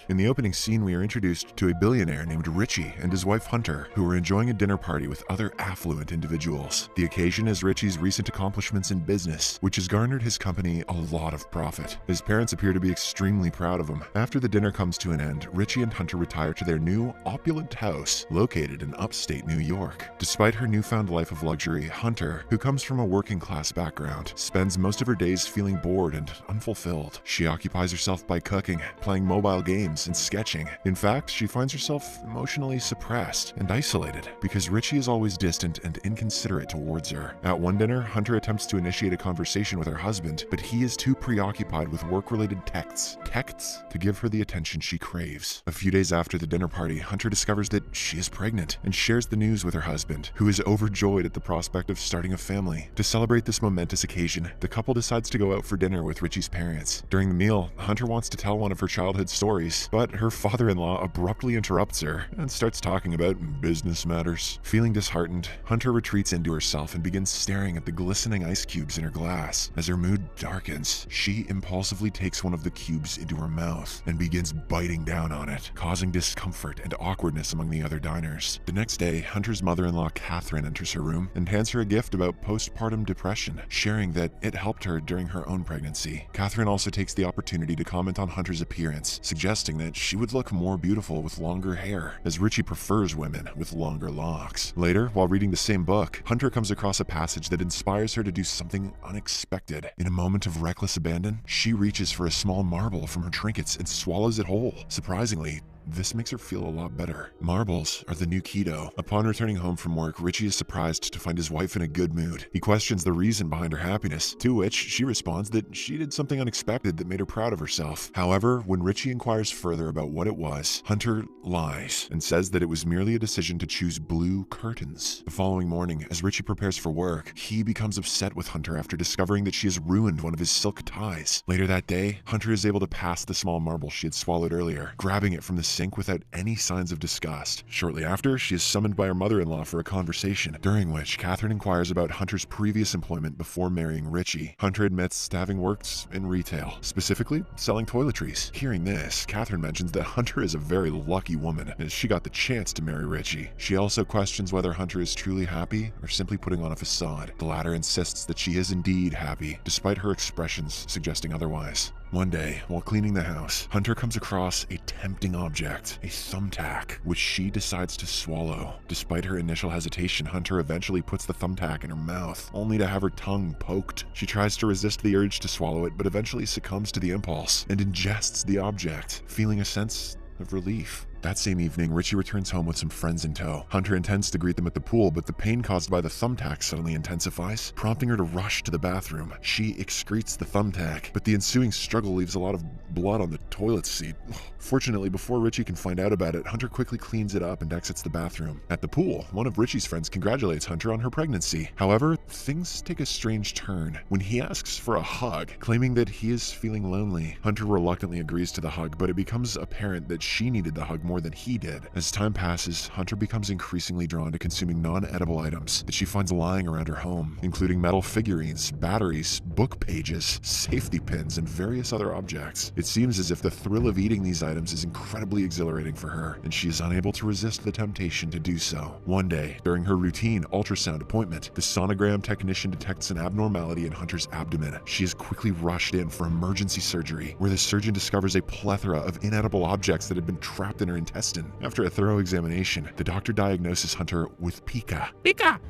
In the opening scene, we are introduced to a billionaire named Richie and his wife Hunter, who are enjoying a dinner party with other affluent individuals. The occasion is Richie's recent accomplishments in business, which has garnered his company a lot of profit. His parents appear to be extremely proud of him. After the dinner comes to an end, Richie and Hunter retire to their new, opulent house located in upstate New York. Despite her newfound life of luxury, Hunter, who comes from a working-class background, spends most of her days feeling bored and unfulfilled. She occupies herself by cooking, playing mobile games, and sketching. In fact, she finds herself emotionally suppressed and isolated because Richie is always distant and inconsiderate towards her. At one dinner, Hunter attempts to initiate a conversation with her husband, but he is too preoccupied with work-related texts to give her the attention she craves. A few days after the dinner party, Hunter discovers that she is pregnant and shares the news with her husband, who is overjoyed at the prospect of starting a family. To celebrate this momentous occasion, the couple decides to go out for dinner with Richie's parents. During the meal, Hunter wants to tell one of her childhood stories, but her father-in-law abruptly interrupts her and starts talking about business matters. Feeling disheartened, Hunter retreats into herself and begins staring at the glistening ice cubes in her glass. As her mood darkens, she impulsively takes one of the cubes into her mouth and begins biting down on it, causing discomfort and awkwardness among the other diners. The next day, Hunter's mother-in-law Catherine enters her room and hands her a gift about postpartum depression, sharing that it helped her during her own pregnancy. Catherine also takes the opportunity to comment on Hunter's appearance, suggesting that she would look more beautiful with longer hair, as Richie prefers women with longer locks. Later, while reading the same book, Hunter comes across a passage that inspires her to do something unexpected. In a moment of reckless abandon, she reaches for a small marble from her trinkets and swallows it whole. Surprisingly, this makes her feel a lot better. Marbles are the new keto. Upon returning home from work, Richie is surprised to find his wife in a good mood. He questions the reason behind her happiness, to which she responds that she did something unexpected that made her proud of herself. However, when Richie inquires further about what it was, Hunter lies and says that it was merely a decision to choose blue curtains. The following morning, as Richie prepares for work, he becomes upset with Hunter after discovering that she has ruined one of his silk ties. Later that day, Hunter is able to pass the small marble she had swallowed earlier, grabbing it from the sink without any signs of disgust. Shortly after, she is summoned by her mother-in-law for a conversation, during which Catherine inquires about Hunter's previous employment before marrying Richie. Hunter admits to having worked in retail, specifically selling toiletries. Hearing this, Catherine mentions that Hunter is a very lucky woman, as she got the chance to marry Richie. She also questions whether Hunter is truly happy or simply putting on a facade. The latter insists that she is indeed happy, despite her expressions suggesting otherwise. One day, while cleaning the house, Hunter comes across a tempting object, a thumbtack, which she decides to swallow. Despite her initial hesitation, Hunter eventually puts the thumbtack in her mouth, only to have her tongue poked. She tries to resist the urge to swallow it, but eventually succumbs to the impulse and ingests the object, feeling a sense of relief. That same evening, Richie returns home with some friends in tow. Hunter intends to greet them at the pool, but the pain caused by the thumbtack suddenly intensifies, prompting her to rush to the bathroom. She excretes the thumbtack, but the ensuing struggle leaves a lot of blood on the toilet seat. Fortunately, before Richie can find out about it, Hunter quickly cleans it up and exits the bathroom. At the pool, one of Richie's friends congratulates Hunter on her pregnancy. However, things take a strange turn when he asks for a hug, claiming that he is feeling lonely. Hunter reluctantly agrees to the hug, but it becomes apparent that she needed the hug more than he did. As time passes, Hunter becomes increasingly drawn to consuming non-edible items that she finds lying around her home, including metal figurines, batteries, book pages, safety pins, and various other objects. It seems as if the thrill of eating these items is incredibly exhilarating for her, and she is unable to resist the temptation to do so. One day, during her routine ultrasound appointment, the sonogram technician detects an abnormality in Hunter's abdomen. She is quickly rushed in for emergency surgery, where the surgeon discovers a plethora of inedible objects that had been trapped in her intestine. After a thorough examination, the doctor diagnoses Hunter with pica,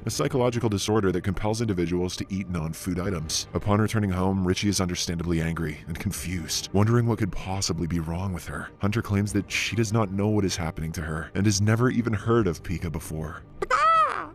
a psychological disorder that compels individuals to eat non-food items. Upon returning home, Richie is understandably angry and confused, wondering what could possibly be wrong with her. Hunter claims that she does not know what is happening to her and has never even heard of pica before.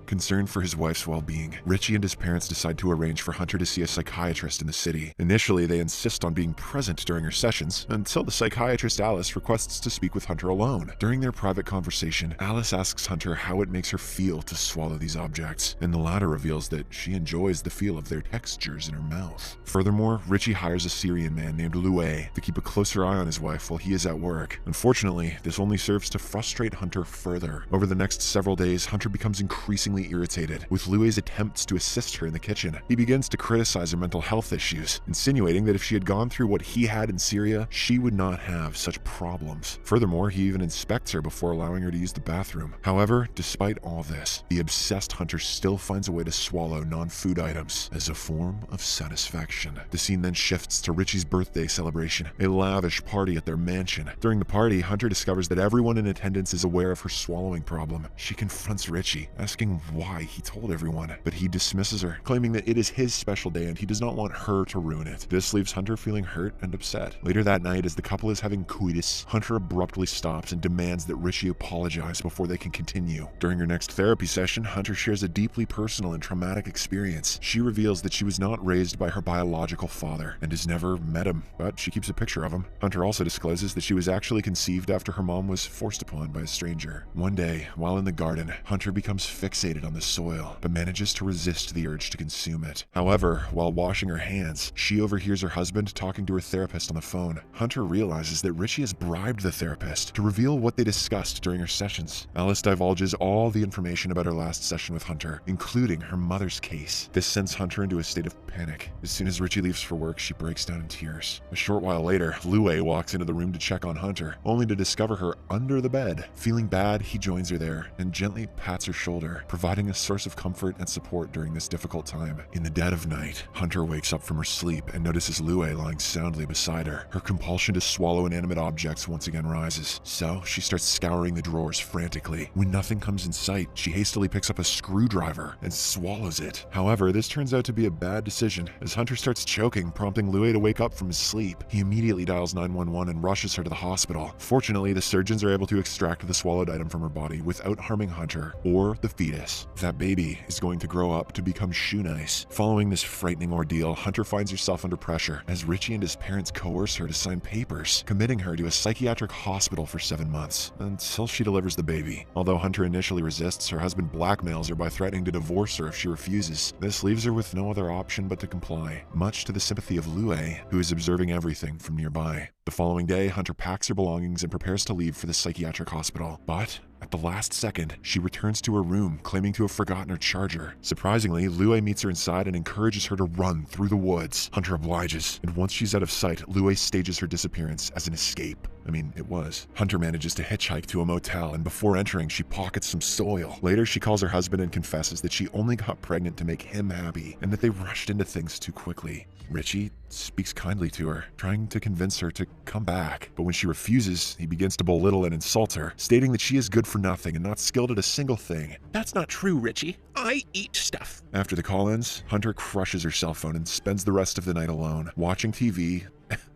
Concerned for his wife's well-being, Richie and his parents decide to arrange for Hunter to see a psychiatrist in the city. Initially, they insist on being present during her sessions, until the psychiatrist Alice requests to speak with Hunter alone. During their private conversation, Alice asks Hunter how it makes her feel to swallow these objects, and the latter reveals that she enjoys the feel of their textures in her mouth. Furthermore, Richie hires a Syrian man named Loué to keep a closer eye on his wife while he is at work. Unfortunately, this only serves to frustrate Hunter further. Over the next several days, Hunter becomes increasingly extremely irritated with Lue's attempts to assist her in the kitchen. He begins to criticize her mental health issues, insinuating that if she had gone through what he had in Syria, she would not have such problems. Furthermore, he even inspects her before allowing her to use the bathroom. However, despite all this, the obsessed Hunter still finds a way to swallow non-food items as a form of satisfaction. The scene then shifts to Richie's birthday celebration, a lavish party at their mansion. During the party, Hunter discovers that everyone in attendance is aware of her swallowing problem. She confronts Richie, asking why he told everyone, but he dismisses her, claiming that it is his special day and he does not want her to ruin it. This leaves Hunter feeling hurt and upset. Later that night, as the couple is having coitus, Hunter abruptly stops and demands that Richie apologize before they can continue. During her next therapy session, Hunter shares a deeply personal and traumatic experience. She reveals that she was not raised by her biological father and has never met him, but she keeps a picture of him. Hunter also discloses that she was actually conceived after her mom was forced upon by a stranger. One day, while in the garden, Hunter becomes fixated on the soil, but manages to resist the urge to consume it. However, while washing her hands, she overhears her husband talking to her therapist on the phone. Hunter realizes that Richie has bribed the therapist to reveal what they discussed during her sessions. Alice divulges all the information about her last session with Hunter, including her mother's case. This sends Hunter into a state of panic. As soon as Richie leaves for work, she breaks down in tears. A short while later, Lue walks into the room to check on Hunter, only to discover her under the bed. Feeling bad, he joins her there and gently pats her shoulder, providing a source of comfort and support during this difficult time. In the dead of night, Hunter wakes up from her sleep and notices Lue lying soundly beside her. Her compulsion to swallow inanimate objects once again rises, so she starts scouring the drawers frantically. When nothing comes in sight, she hastily picks up a screwdriver and swallows it. However, this turns out to be a bad decision, as Hunter starts choking, prompting Lue to wake up from his sleep. He immediately dials 911 and rushes her to the hospital. Fortunately, the surgeons are able to extract the swallowed item from her body without harming Hunter or the fetus. That baby is going to grow up to become shoe nice. Following this frightening ordeal, Hunter finds herself under pressure as Richie and his parents coerce her to sign papers, committing her to a psychiatric hospital for 7 months until she delivers the baby. Although Hunter initially resists, her husband blackmails her by threatening to divorce her if she refuses. This leaves her with no other option but to comply, much to the sympathy of Lue, who is observing everything from nearby. The following day, Hunter packs her belongings and prepares to leave for the psychiatric hospital. But at the last second, she returns to her room, claiming to have forgotten her charger. Surprisingly, Lue meets her inside and encourages her to run through the woods. Hunter obliges, and once she's out of sight, Lue stages her disappearance as an escape. I mean, it was. Hunter manages to hitchhike to a motel, and before entering, she pockets some soil. Later, she calls her husband and confesses that she only got pregnant to make him happy, and that they rushed into things too quickly. Richie speaks kindly to her, trying to convince her to come back. But when she refuses, he begins to belittle and insult her, stating that she is good for nothing and not skilled at a single thing. That's not true, Richie. I eat stuff. After the call ends, Hunter crushes her cell phone and spends the rest of the night alone, watching TV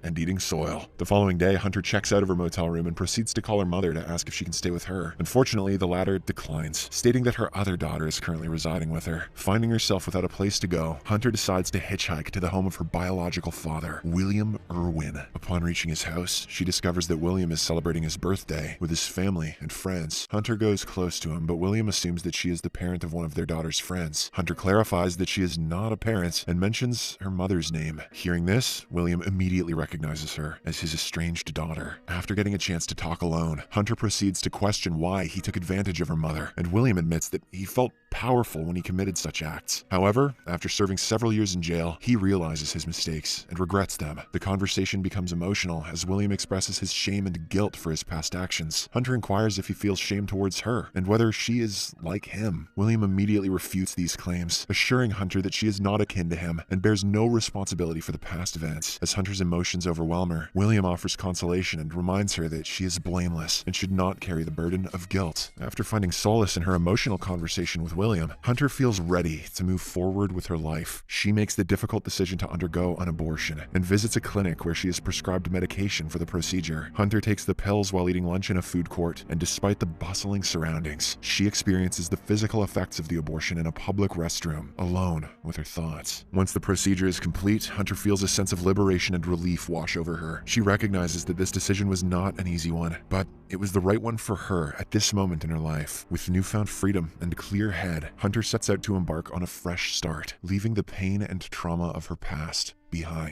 and eating soil. The following day, Hunter checks out of her motel room and proceeds to call her mother to ask if she can stay with her. Unfortunately, the latter declines, stating that her other daughter is currently residing with her. Finding herself without a place to go, Hunter decides to hitchhike to the home of her biological father, William Irwin. Upon reaching his house, she discovers that William is celebrating his birthday with his family and friends. Hunter goes close to him, but William assumes that she is the parent of one of their daughter's friends. Hunter clarifies that she is not a parent and mentions her mother's name. Hearing this, William immediately recognizes her as his estranged daughter. After getting a chance to talk alone, Hunter proceeds to question why he took advantage of her mother, and William admits that he felt powerful when he committed such acts. However, after serving several years in jail, he realizes his mistakes and regrets them. The conversation becomes emotional as William expresses his shame and guilt for his past actions. Hunter inquires if he feels shame towards her and whether she is like him. William immediately refutes these claims, assuring Hunter that she is not akin to him and bears no responsibility for the past events. As Hunter's emotions overwhelm her, William offers consolation and reminds her that she is blameless and should not carry the burden of guilt. After finding solace in her emotional conversation with William, Hunter feels ready to move forward with her life. She makes the difficult decision to undergo an abortion and visits a clinic where she is prescribed medication for the procedure. Hunter takes the pills while eating lunch in a food court, and despite the bustling surroundings, she experiences the physical effects of the abortion in a public restroom, alone with her thoughts. Once the procedure is complete, Hunter feels a sense of liberation and relief wash over her. She recognizes that this decision was not an easy one, but it was the right one for her at this moment in her life. With newfound freedom and a clear head, Hunter sets out to embark on a fresh start, leaving the pain and trauma of her past behind.